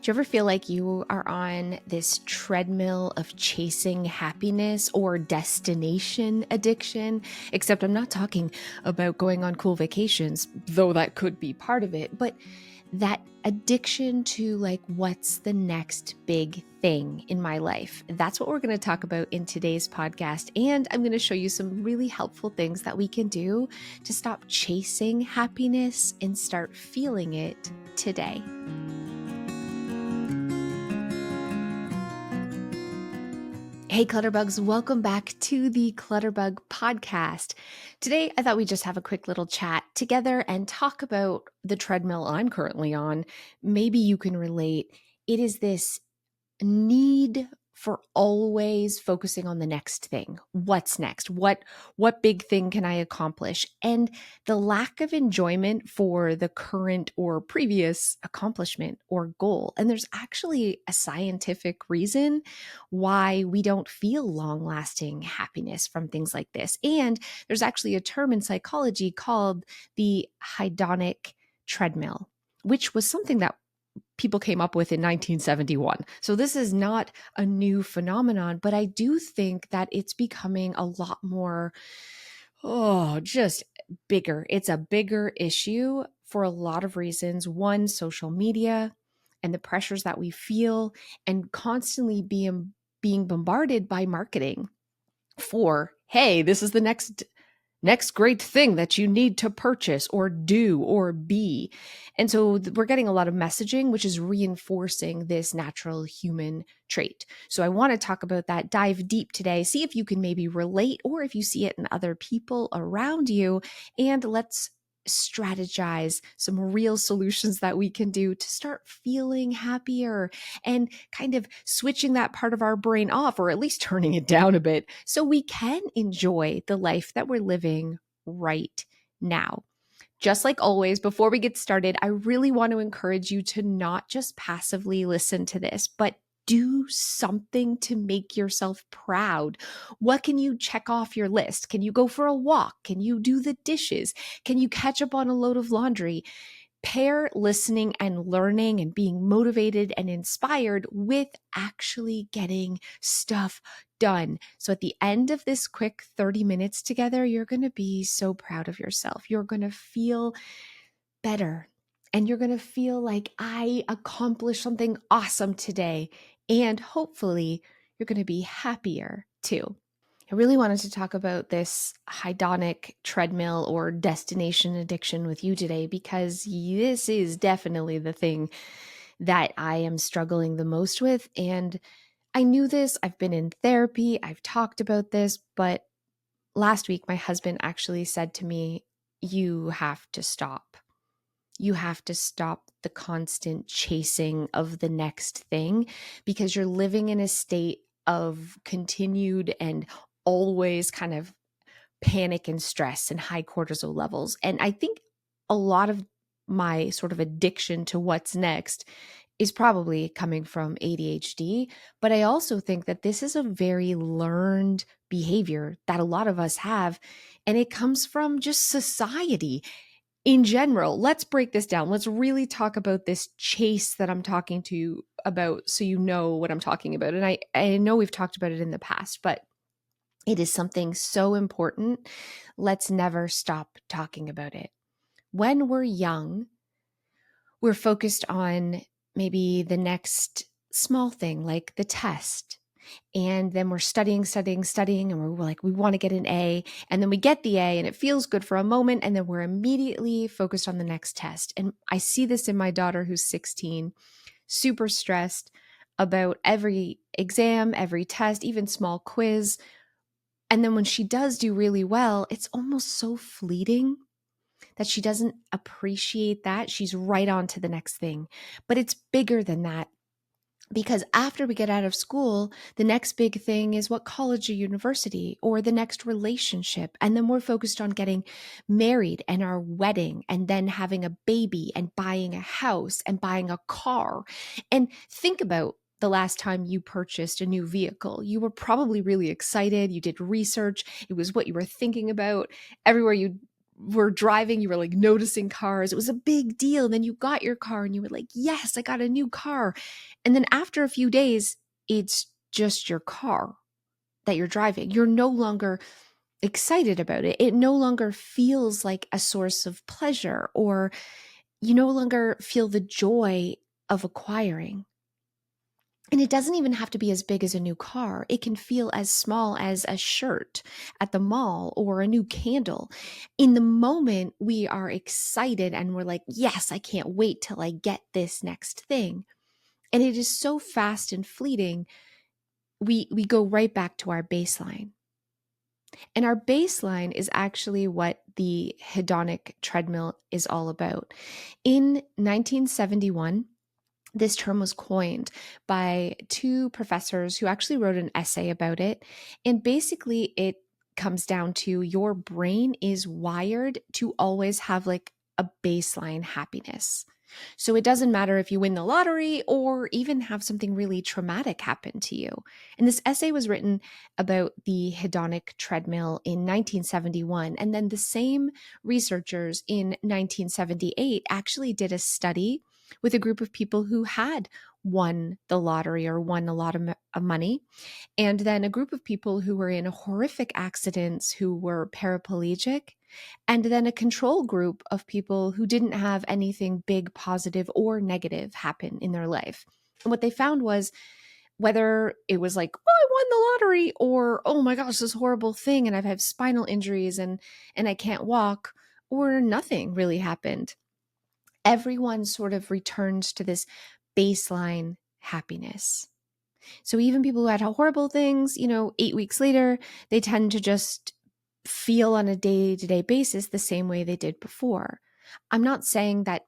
Do you ever feel like you are on this treadmill of chasing happiness or destination addiction? Except I'm not talking about going on cool vacations, though that could be part of it, but that addiction to like, what's the next big thing in my life? That's what we're going to talk about in today's podcast. And I'm going to show you some really helpful things that we can do to stop chasing happiness and start feeling it today. Hey Clutterbugs, welcome back to the Clutterbug podcast. Today, I thought we'd just have a quick little chat together and talk about the treadmill I'm currently on. Maybe you can relate. It is this need for always focusing on the next thing. What's next? What big thing can I accomplish? And the lack of enjoyment for the current or previous accomplishment or goal. And there's actually a scientific reason why we don't feel long-lasting happiness from things like this. And there's actually a term in psychology called the hedonic treadmill, which was something that people came up with in 1971. So this is not a new phenomenon, but I do think that it's becoming a lot more, just bigger. It's a bigger issue for a lot of reasons. One, social media and the pressures that we feel and constantly being bombarded by marketing for, hey, this is the next great thing that you need to purchase or do or be. And so we're getting a lot of messaging, which is reinforcing this natural human trait. So I want to talk about that, dive deep today, see if you can maybe relate or if you see it in other people around you, and let's strategize some real solutions that we can do to start feeling happier and kind of switching that part of our brain off, or at least turning it down a bit, so we can enjoy the life that we're living right now. Just like always, before we get started, I really want to encourage you to not just passively listen to this, but do something to make yourself proud. What can you check off your list? Can you go for a walk? Can you do the dishes? Can you catch up on a load of laundry? Pair listening and learning and being motivated and inspired with actually getting stuff done. So at the end of this quick 30 minutes together, you're going to be so proud of yourself. You're going to feel better and you're going to feel like I accomplished something awesome today. And hopefully you're going to be happier too. I really wanted to talk about this hedonic treadmill or destination addiction with you today because this is definitely the thing that I am struggling the most with. And I knew this, I've been in therapy, I've talked about this, but last week my husband actually said to me, you have to stop. You have to stop the constant chasing of the next thing because you're living in a state of continued and always kind of panic and stress and high cortisol levels. And I think a lot of my sort of addiction to what's next is probably coming from ADHD. But I also think that this is a very learned behavior that a lot of us have. And it comes from just society in general. Let's break this down. Let's really talk about this chase that I'm talking to you about so you know what I'm talking about. And I know we've talked about it in the past, but it is something so important. Let's never stop talking about it. When we're young, we're focused on maybe the next small thing like the test. And then we're studying, and we're like, we want to get an A. And then we get the A and it feels good for a moment. And then we're immediately focused on the next test. And I see this in my daughter who's 16, super stressed about every exam, every test, even small quiz. And then when she does do really well, it's almost so fleeting that she doesn't appreciate that. She's right on to the next thing. But it's bigger than that because after we get out of school, the next big thing is what college or university or the next relationship. And then we're focused on getting married and our wedding and then having a baby and buying a house and buying a car. And think about the last time you purchased a new vehicle. You were probably really excited. You did research. It was what you were thinking about. Everywhere you were driving, you were like noticing cars. It was a big deal. And then you got your car and you were like, yes, I got a new car. And then after a few days, it's just your car that you're driving. You're no longer excited about it. It no longer feels like a source of pleasure, or you no longer feel the joy of acquiring. And it doesn't even have to be as big as a new car. It can feel as small as a shirt at the mall or a new candle. In the moment, we are excited and we're like, yes, I can't wait till I get this next thing. And it is so fast and fleeting. We go right back to our baseline. And our baseline is actually what the hedonic treadmill is all about. In 1971, this term was coined by two professors who actually wrote an essay about it. And basically, it comes down to your brain is wired to always have like a baseline happiness. So it doesn't matter if you win the lottery or even have something really traumatic happen to you. And this essay was written about the hedonic treadmill in 1971. And then the same researchers in 1978 actually did a study with a group of people who had won the lottery or won a lot of money, and then a group of people who were in horrific accidents who were paraplegic, and then a control group of people who didn't have anything big, positive, or negative happen in their life. And what they found was whether it was like, oh, I won the lottery, or oh my gosh, this horrible thing, and I've had spinal injuries and I can't walk, or nothing really happened. Everyone sort of returns to this baseline happiness. So even people who had horrible things, 8 weeks later, they tend to just feel on a day-to-day basis the same way they did before. I'm not saying that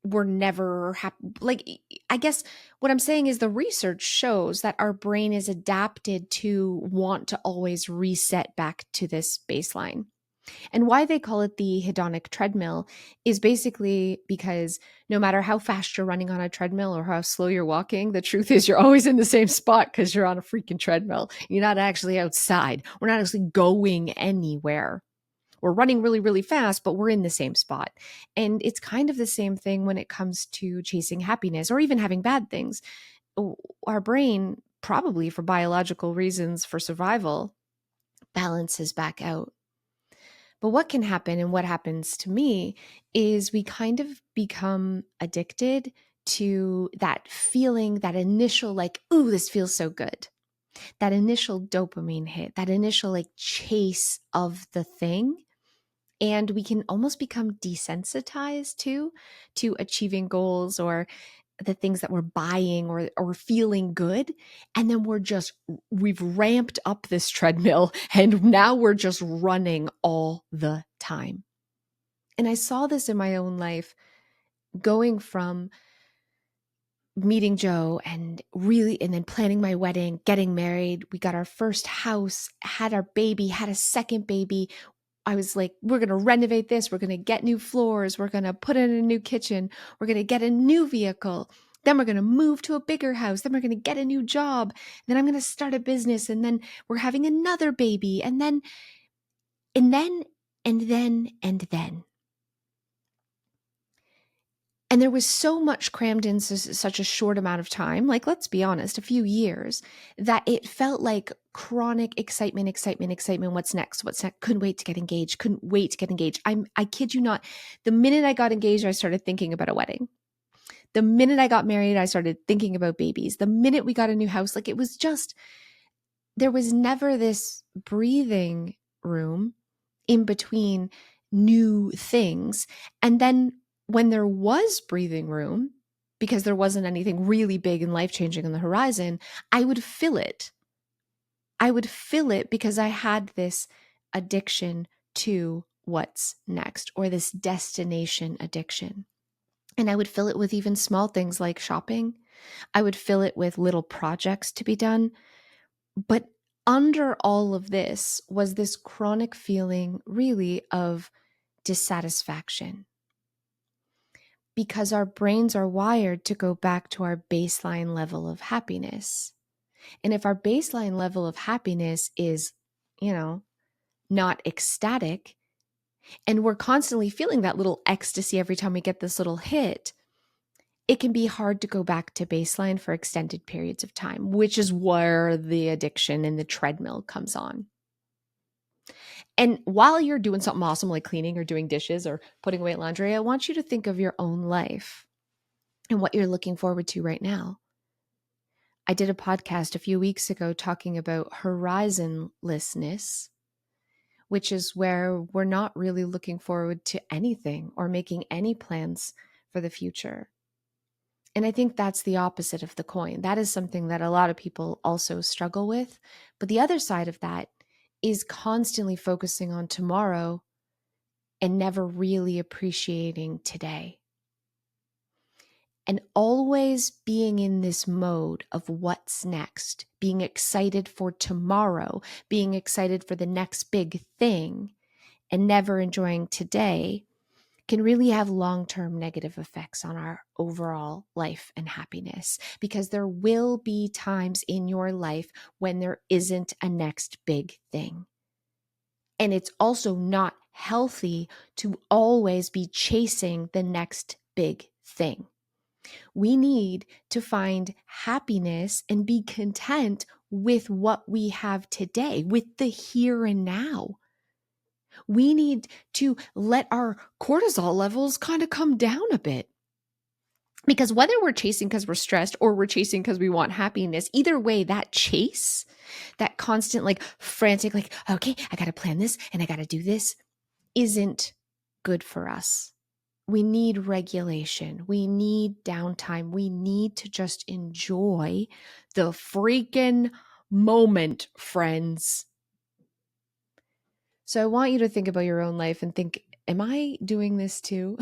we're never happy. Like, I guess what I'm saying is the research shows that our brain is adapted to want to always reset back to this baseline. And why they call it the hedonic treadmill is basically because no matter how fast you're running on a treadmill or how slow you're walking, the truth is you're always in the same spot because you're on a freaking treadmill. You're not actually outside. We're not actually going anywhere. We're running really, really fast, but we're in the same spot. And it's kind of the same thing when it comes to chasing happiness or even having bad things. Our brain, probably for biological reasons, for survival, balances back out. But what can happen and what happens to me is we kind of become addicted to that feeling, that initial, like, ooh, this feels so good. That initial dopamine hit, that initial like chase of the thing. And we can almost become desensitized to achieving goals or the things that we're buying or feeling good. And then we've ramped up this treadmill and now we're just running all the time. And I saw this in my own life, going from meeting Joe and then planning my wedding, getting married. We got our first house, had our baby, had a second baby. I was like, we're going to renovate this. We're going to get new floors. We're going to put in a new kitchen. We're going to get a new vehicle. Then we're going to move to a bigger house. Then we're going to get a new job. Then I'm going to start a business. And then we're having another baby. And then, and then, and then, and then. And there was so much crammed in such a short amount of time, like, let's be honest, a few years, that it felt like chronic excitement, excitement, excitement. What's next? What's next? Couldn't wait to get engaged. Couldn't wait to get engaged. I kid you not. The minute I got engaged, I started thinking about a wedding. The minute I got married, I started thinking about babies. The minute we got a new house, like, it was just, there was never this breathing room in between new things. And then when there was breathing room, because there wasn't anything really big and life-changing on the horizon, I would fill it. I would fill it because I had this addiction to what's next, or this destination addiction. And I would fill it with even small things like shopping. I would fill it with little projects to be done. But under all of this was this chronic feeling, really, of dissatisfaction, because our brains are wired to go back to our baseline level of happiness. And if our baseline level of happiness is, not ecstatic, and we're constantly feeling that little ecstasy every time we get this little hit, it can be hard to go back to baseline for extended periods of time, which is where the addiction and the treadmill comes on. And while you're doing something awesome like cleaning or doing dishes or putting away laundry, I want you to think of your own life and what you're looking forward to right now. I did a podcast a few weeks ago talking about horizonlessness, which is where we're not really looking forward to anything or making any plans for the future. And I think that's the opposite of the coin. That is something that a lot of people also struggle with. But the other side of that is constantly focusing on tomorrow and never really appreciating today. And always being in this mode of what's next, being excited for tomorrow, being excited for the next big thing, and never enjoying today can really have long-term negative effects on our overall life and happiness, because there will be times in your life when there isn't a next big thing. And it's also not healthy to always be chasing the next big thing. We need to find happiness and be content with what we have today, with the here and now. We need to let our cortisol levels kind of come down a bit. Because whether we're chasing because we're stressed or we're chasing because we want happiness, either way, that chase, that constant, like frantic, like, okay, I got to plan this and I got to do this, isn't good for us. We need regulation. We need downtime. We need to just enjoy the freaking moment, friends. So I want you to think about your own life and think, am I doing this too?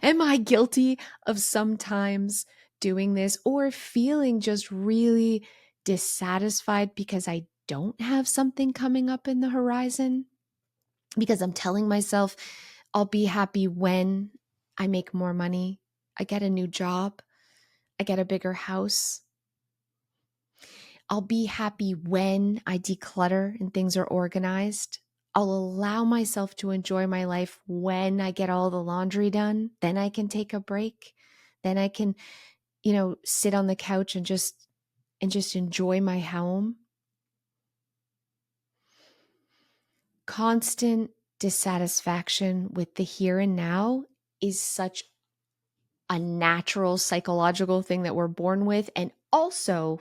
Am I guilty of sometimes doing this or feeling just really dissatisfied because I don't have something coming up in the horizon? Because I'm telling myself I'll be happy when I make more money, I get a new job, I get a bigger house. I'll be happy when I declutter and things are organized. I'll allow myself to enjoy my life when I get all the laundry done. Then I can take a break. Then I can, sit on the couch and just enjoy my home. Constant dissatisfaction with the here and now is such a natural psychological thing that we're born with, and also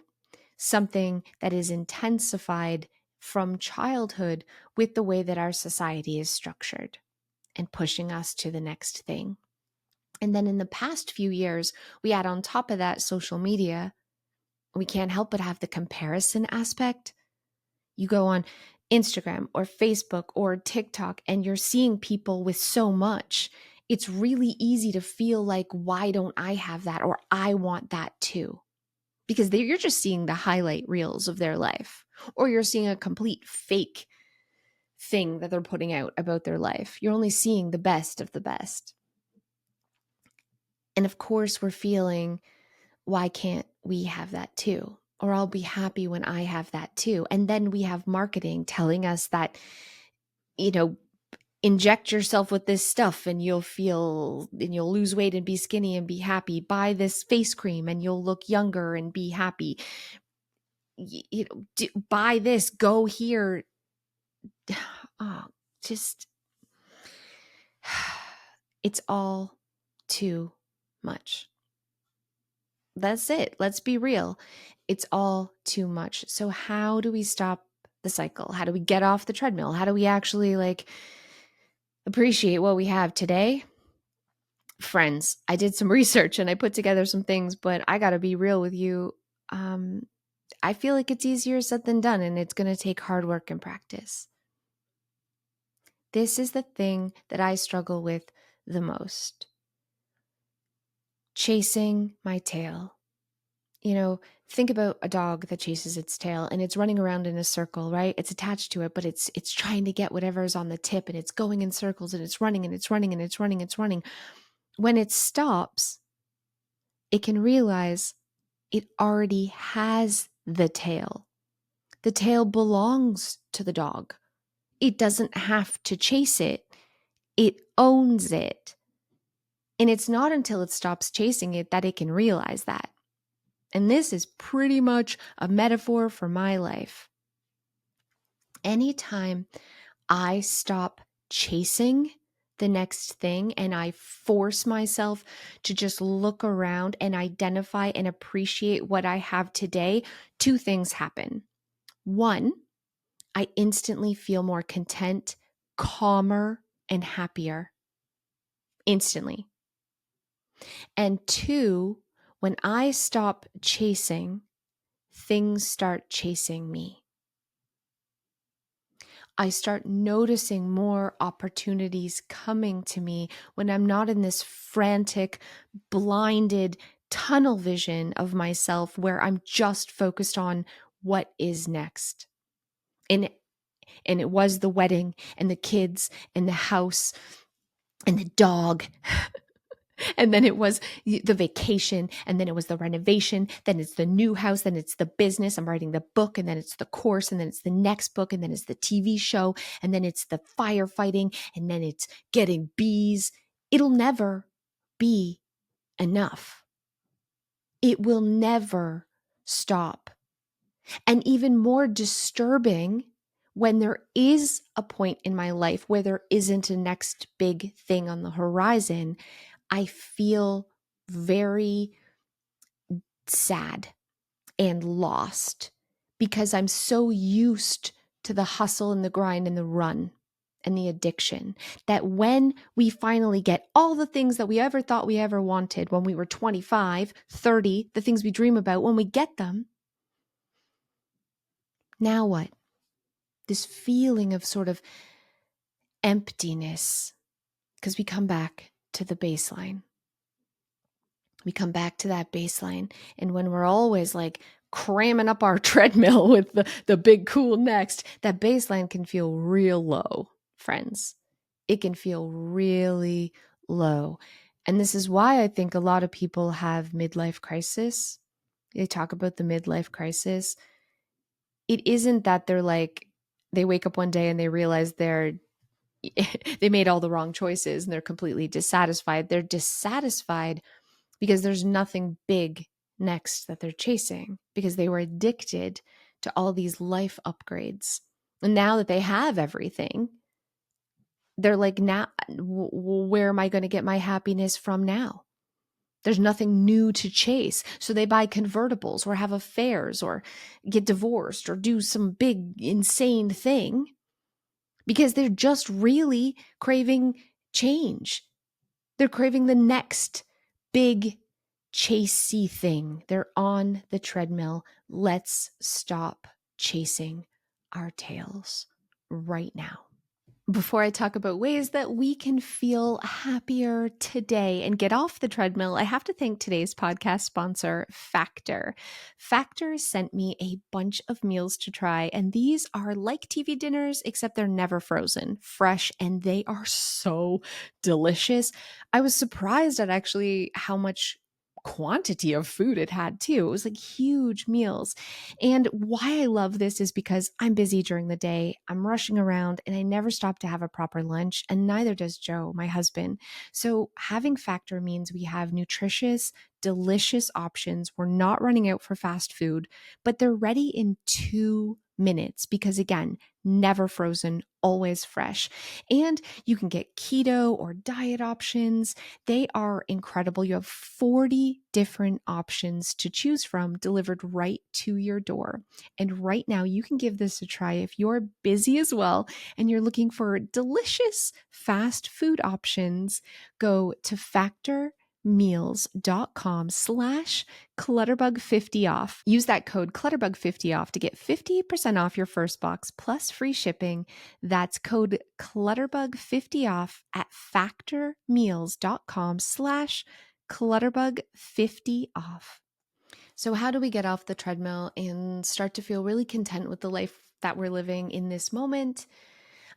something that is intensified from childhood with the way that our society is structured and pushing us to the next thing. And then in the past few years, we add on top of that social media. We can't help but have the comparison aspect. You go on Instagram or Facebook or TikTok and you're seeing people with so much. It's really easy to feel like, why don't I have that? Or I want that too. Because you're just seeing the highlight reels of their life, or you're seeing a complete fake thing that they're putting out about their life. You're only seeing the best of the best. And of course, we're feeling, why can't we have that too? Or I'll be happy when I have that too. And then we have marketing telling us that, inject yourself with this stuff and you'll lose weight and be skinny and be happy. Buy this face cream and you'll look younger and be happy. Buy this, go here. Oh, just, it's all too much. That's it. Let's be real. It's all too much. So how do we stop the cycle? How do we get off the treadmill? How do we actually appreciate what we have today? Friends, I did some research and I put together some things, but I got to be real with you. I feel like it's easier said than done, and it's going to take hard work and practice. This is the thing that I struggle with the most. Chasing my tail. Think about a dog that chases its tail and it's running around in a circle, right? It's attached to it, but it's trying to get whatever is on the tip, and it's going in circles and it's running and it's running and it's running, it's running. When it stops, it can realize it already has the tail. The tail belongs to the dog. It doesn't have to chase it. It owns it. And it's not until it stops chasing it that it can realize that. And this is pretty much a metaphor for my life. Anytime I stop chasing the next thing and I force myself to just look around and identify and appreciate what I have today, two things happen. One, I instantly feel more content, calmer, and happier. Instantly. And two, when I stop chasing, things start chasing me. I start noticing more opportunities coming to me when I'm not in this frantic, blinded tunnel vision of myself where I'm just focused on what is next. And it was the wedding and the kids and the house and the dog. And then it was the vacation, and then it was the renovation, then it's the new house, then it's the business. I'm writing the book, and then it's the course, and then it's the next book, and then it's the TV show, and then it's the firefighting, and then it's getting bees. It'll never be enough. It will never stop. And even more disturbing when there is a point in my life where there isn't a next big thing on the horizon, I feel very sad and lost because I'm so used to the hustle and the grind and the run and the addiction that when we finally get all the things that we ever thought we ever wanted when we were 25, 30, the things we dream about, when we get them, now what? This feeling of sort of emptiness, because we come back to the baseline. We come back to that baseline. And when we're always like cramming up our treadmill with the big cool next, that baseline can feel real low, friends. It can feel really low. And this is why I think a lot of people have midlife crisis. They talk about the midlife crisis. It isn't that they're like, they wake up one day and they realize they made all the wrong choices and they're completely dissatisfied. They're dissatisfied because there's nothing big next that they're chasing because they were addicted to all these life upgrades. And now that they have everything, they're like, now, where am I going to get my happiness from now? There's nothing new to chase. So they buy convertibles or have affairs or get divorced or do some big, insane thing because they're just really craving change. They're craving the next big chasey thing. They're on the treadmill. Let's stop chasing our tails right now. Before I talk about ways that we can feel happier today and get off the treadmill, I have to thank today's podcast sponsor, Factor. Factor sent me a bunch of meals to try, and these are like TV dinners, except they're never frozen, fresh, and they are so delicious. I was surprised at actually how much quantity of food it had too. It was like huge meals. And why I love this is because I'm busy during the day, I'm rushing around, and I never stop to have a proper lunch, and neither does Joe, my husband. So having Factor means we have nutritious, delicious options. We're not running out for fast food, but they're ready in 2 minutes because, again, never frozen, always fresh. And you can get keto or diet options. They are incredible. You have 40 different options to choose from delivered right to your door. And right now, you can give this a try if you're busy as well and you're looking for delicious fast food options. Go to factormeals.com/clutterbug50off. Use that code clutterbug50off to get 50% off your first box plus free shipping. That's code clutterbug50off at factormeals.com/clutterbug50off. So how do we get off the treadmill and start to feel really content with the life that we're living in this moment?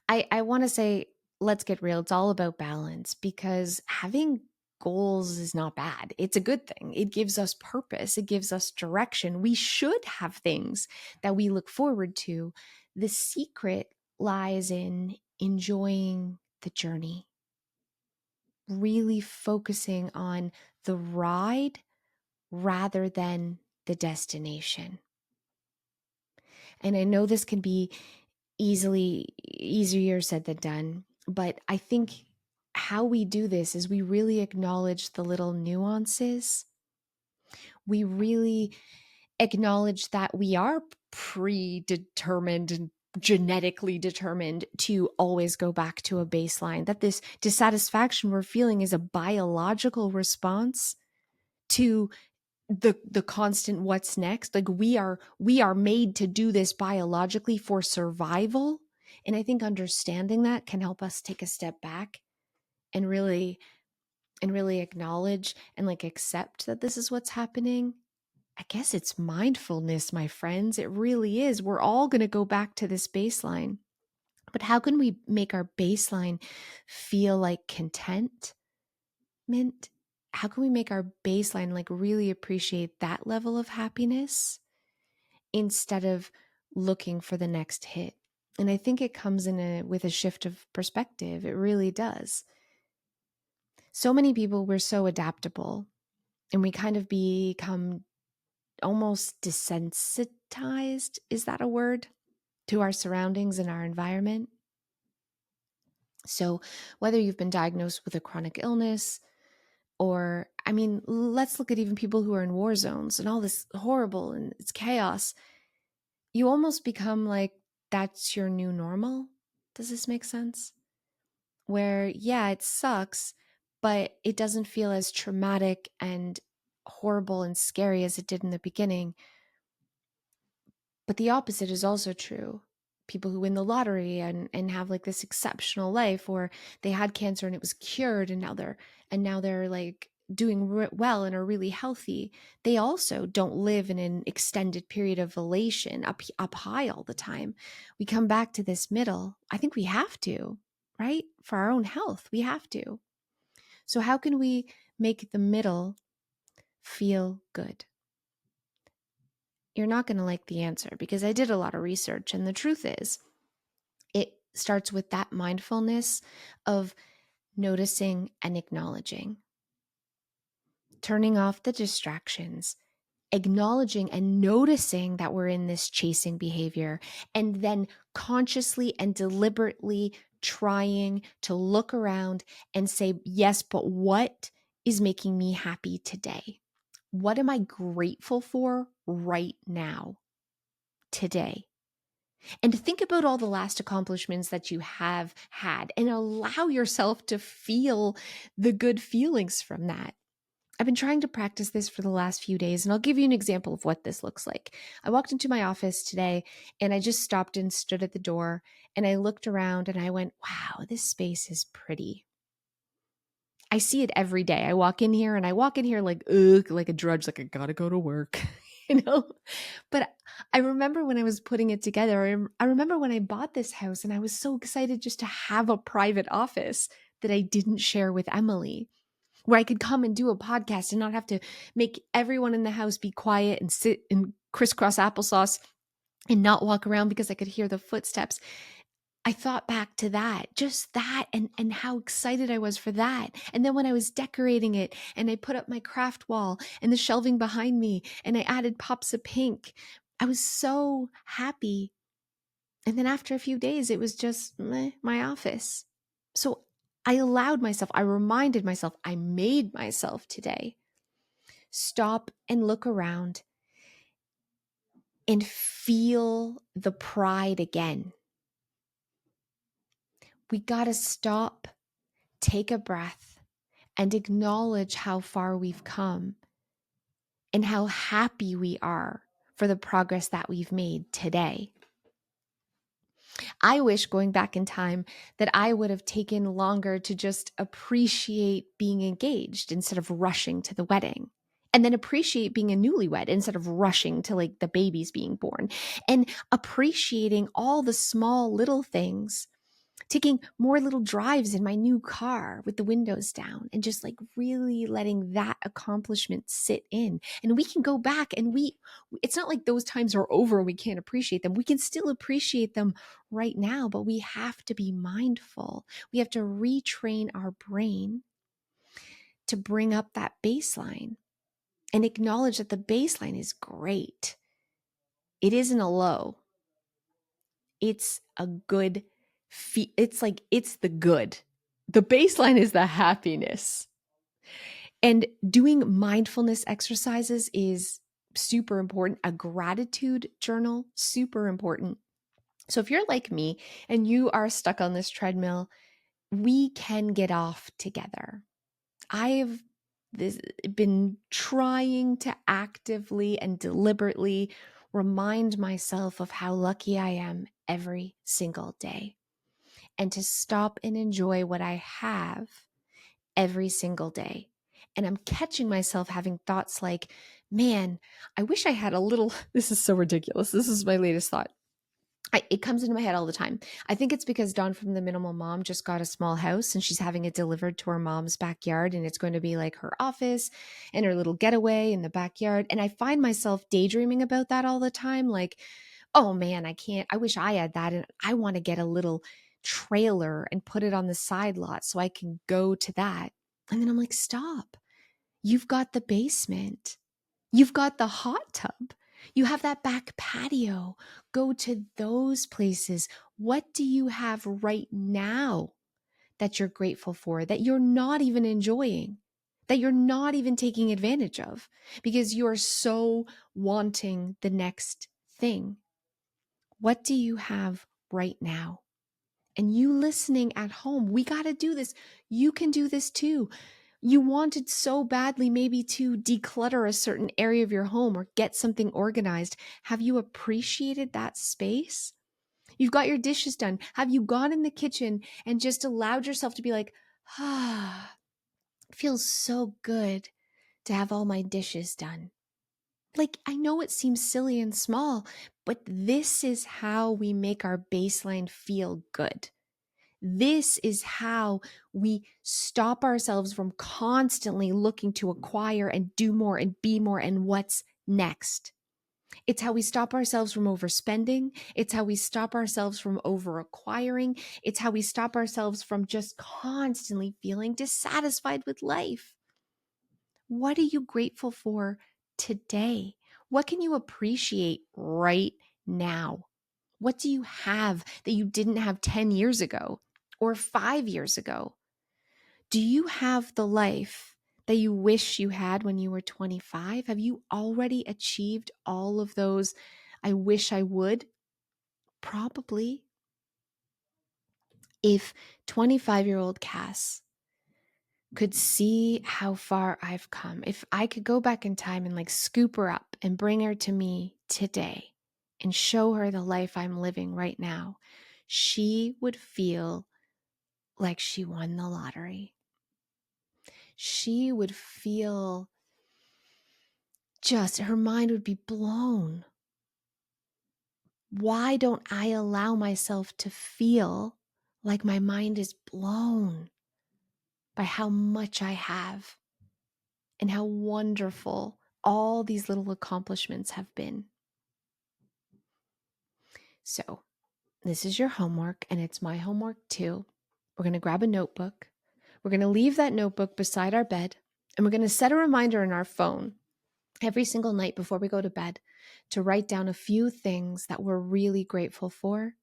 I want to say, let's get real. It's all about balance because having goals is not bad. It's a good thing. It gives us purpose. It gives us direction. We should have things that we look forward to. The secret lies in enjoying the journey, really focusing on the ride rather than the destination. And I know this can be easier said than done, but I think how we do this is we really acknowledge the little nuances. We really acknowledge that we are predetermined and genetically determined to always go back to a baseline, that this dissatisfaction we're feeling is a biological response to the constant what's next. Like we are made to do this biologically for survival. And I think understanding that can help us take a step back and really acknowledge and like accept that this is what's happening. I guess it's mindfulness, my friends. It really is. We're all going to go back to this baseline. But how can we make our baseline feel like contentment? How can we make our baseline like really appreciate that level of happiness instead of looking for the next hit? And I think it comes with a shift of perspective. It really does. So many people, we're so adaptable and we kind of become almost desensitized. Is that a word? To our surroundings and our environment. So whether you've been diagnosed with a chronic illness, or, I mean, let's look at even people who are in war zones and all this horrible and it's chaos. You almost become like, that's your new normal. Does this make sense? Where, yeah, it sucks, but it doesn't feel as traumatic and horrible and scary as it did in the beginning. But the opposite is also true. People who win the lottery and have like this exceptional life, or they had cancer and it was cured and now they're like doing well and are really healthy. They also don't live in an extended period of elation up high all the time. We come back to this middle. I think we have to, right? For our own health, we have to. So how can we make the middle feel good? You're not going to like the answer because I did a lot of research, and the truth is it starts with that mindfulness of noticing and acknowledging, turning off the distractions, acknowledging and noticing that we're in this chasing behavior, and then consciously and deliberately trying to look around and say, yes, but what is making me happy today? What am I grateful for right now, today? And think about all the last accomplishments that you have had and allow yourself to feel the good feelings from that. I've been trying to practice this for the last few days, and I'll give you an example of what this looks like. I walked into my office today and I just stopped and stood at the door and I looked around and I went, wow, this space is pretty. I see it every day. I walk in here like, ugh, like a drudge, like I gotta go to work, you know? But I remember when I was putting it together, I remember when I bought this house and I was so excited just to have a private office that I didn't share with Emily, where I could come and do a podcast and not have to make everyone in the house be quiet and sit and crisscross applesauce and not walk around because I could hear the footsteps. I thought back to that, just that, and how excited I was for that. And then when I was decorating it and I put up my craft wall and the shelving behind me and I added pops of pink, I was so happy. And then after a few days, it was just my office. So I reminded myself, I made myself today stop and look around and feel the pride again. We got to stop, take a breath, and acknowledge how far we've come and how happy we are for the progress that we've made today. I wish, going back in time, that I would have taken longer to just appreciate being engaged instead of rushing to the wedding. And then appreciate being a newlywed instead of rushing to like the babies being born. And appreciating all the small little things taking more little drives in my new car with the windows down and just like really letting that accomplishment sit in. And we can go back and it's not like those times are over and we can't appreciate them. We can still appreciate them right now, but we have to be mindful. We have to retrain our brain to bring up that baseline and acknowledge that the baseline is great. It isn't a low. It's a good it's like it's the good. The baseline is the happiness. And doing mindfulness exercises is super important. A gratitude journal, super important. So if you're like me and you are stuck on this treadmill, we can get off together. I've been trying to actively and deliberately remind myself of how lucky I am every single day and to stop and enjoy what I have every single day. And I'm catching myself having thoughts like, man, I wish I had a little, this is so ridiculous. This is my latest thought. It comes into my head all the time. I think it's because Dawn from the Minimal Mom just got a small house and she's having it delivered to her mom's backyard. And it's going to be like her office and her little getaway in the backyard. And I find myself daydreaming about that all the time. Like, oh man, I wish I had that. And I want to get a little trailer and put it on the side lot so I can go to that. And then I'm like, stop. You've got the basement. You've got the hot tub. You have that back patio. Go to those places. What do you have right now that you're grateful for, that you're not even enjoying, that you're not even taking advantage of because you're so wanting the next thing? What do you have right now? And you listening at home, we got to do this. You can do this too. You wanted so badly maybe to declutter a certain area of your home or get something organized. Have you appreciated that space? You've got your dishes done. Have you gone in the kitchen and just allowed yourself to be like, ah, it feels so good to have all my dishes done? Like, I know it seems silly and small, but this is how we make our baseline feel good. This is how we stop ourselves from constantly looking to acquire and do more and be more and what's next. It's how we stop ourselves from overspending. It's how we stop ourselves from over acquiring. It's how we stop ourselves from just constantly feeling dissatisfied with life. What are you grateful for today? What can you appreciate right now? What do you have that you didn't have 10 years ago or 5 years ago? Do you have the life that you wish you had when you were 25? Have you already achieved all of those? I wish I would. Probably. If 25-year-old Cass could see how far I've come, if I could go back in time and like scoop her up and bring her to me today and show her the life I'm living right now, she would feel like she won the lottery. She would feel just, her mind would be blown. Why don't I allow myself to feel like my mind is blown by how much I have and how wonderful all these little accomplishments have been? So, this is your homework, and it's my homework too. We're going to grab a notebook. We're going to leave that notebook beside our bed, and we're going to set a reminder in our phone every single night before we go to bed to write down a few things that we're really grateful for,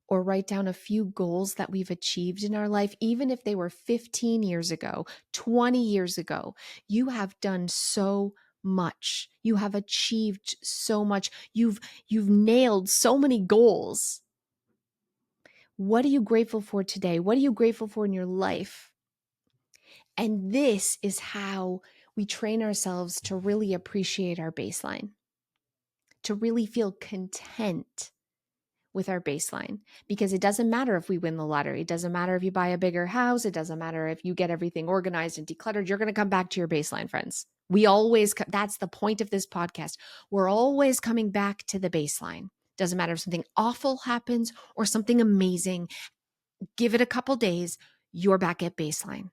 or write down a few goals that we've achieved in our life, even if they were 15 years ago, 20 years ago. You have done so much. You have achieved so much. You've nailed so many goals. What are you grateful for today? What are you grateful for in your life? And this is how we train ourselves to really appreciate our baseline, to really feel content with our baseline, because it doesn't matter if we win the lottery. It doesn't matter if you buy a bigger house. It doesn't matter if you get everything organized and decluttered. You're going to come back to your baseline, friends. That's the point of this podcast. We're always coming back to the baseline. Doesn't matter if something awful happens or something amazing. Give it a couple days, you're back at baseline.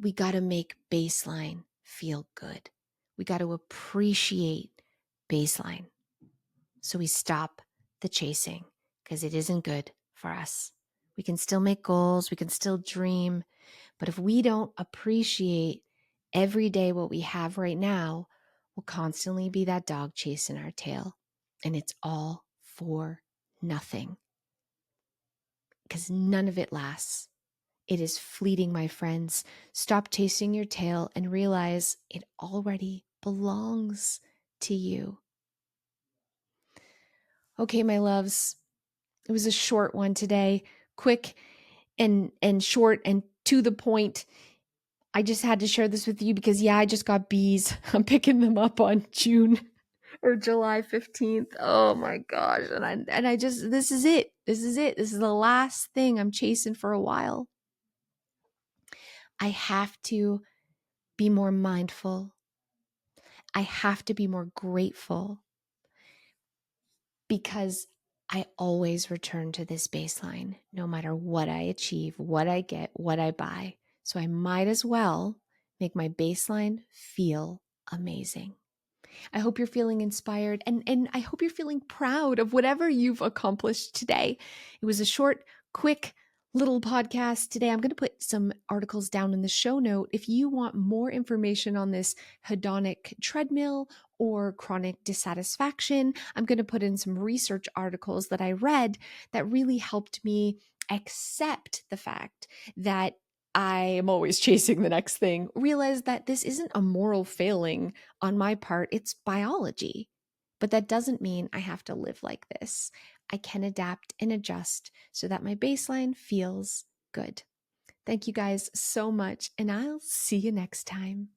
We got to make baseline feel good. We got to appreciate baseline. So we stop the chasing because it isn't good for us. We can still make goals, we can still dream, but if we don't appreciate every day what we have right now, we'll constantly be that dog chasing our tail. And it's all for nothing because none of it lasts. It is fleeting, my friends. Stop chasing your tail and realize it already belongs to you. Okay, my loves, it was a short one today, quick and short and to the point. I just had to share this with you because I just got bees. I'm picking them up on June or July 15th. Oh my gosh. And I just, this is it. This is it. This is the last thing I'm chasing for a while. I have to be more mindful. I have to be more grateful because I always return to this baseline, no matter what I achieve, what I get, what I buy. So I might as well make my baseline feel amazing. I hope you're feeling inspired and I hope you're feeling proud of whatever you've accomplished today. It was a short, quick little podcast today. I'm going to put some articles down in the show note. If you want more information on this hedonic treadmill or chronic dissatisfaction, I'm going to put in some research articles that I read that really helped me accept the fact that I am always chasing the next thing. Realize that this isn't a moral failing on my part, it's biology. But that doesn't mean I have to live like this. I can adapt and adjust so that my baseline feels good. Thank you guys so much, and I'll see you next time.